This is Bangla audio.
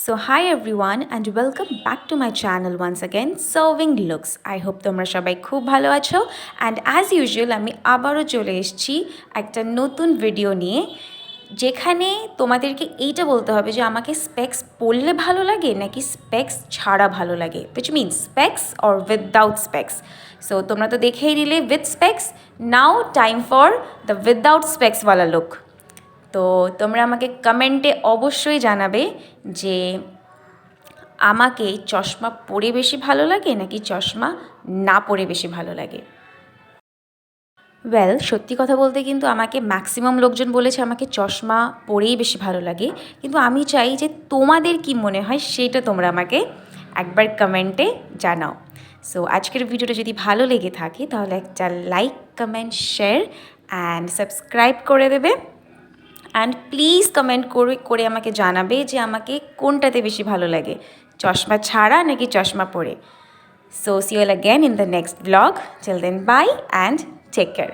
So hi everyone and welcome back to my channel once again Serving Looks. I hope তোমরা সবাই খুব ভালো আছো and as usual আমি আবারও চলে এসেছি একটা নতুন ভিডিও নিয়ে যেখানে তোমাদেরকে এইটা বলতে হবে যে আমাকে স্পেক্স পরলে ভালো লাগে নাকি স্পেক্স ছাড়া ভালো লাগে which means specs or without specs. So তোমরা তো দেখেই নিলে with specs, now time for the without specs ওয়ালা look. তো তোমরা আমাকে কমেন্টে অবশ্যই জানাবে যে আমাকে চশমা পরে বেশি ভালো লাগে নাকি চশমা না পরে বেশি ভালো লাগে। ওয়েল, সত্যি কথা বলতে কিন্তু আমাকে ম্যাক্সিমাম লোকজন বলেছে আমাকে চশমা পরেই বেশি ভালো লাগে, কিন্তু আমি চাই যে তোমাদের কি মনে হয় সেটা তোমরা আমাকে একবার কমেন্টে জানাও। সো আজকের ভিডিওটা যদি ভালো লেগে থাকে তাহলে একটা like, comment, share and subscribe করে দেবে। অ্যান্ড প্লিজ কমেন্ট করে আমাকে জানাবে যে আমাকে কোনটাতে বেশি ভালো লাগে, চশমা ছাড়া নাকি চশমা পরে। So see you again in the next blog. Till then bye and take care.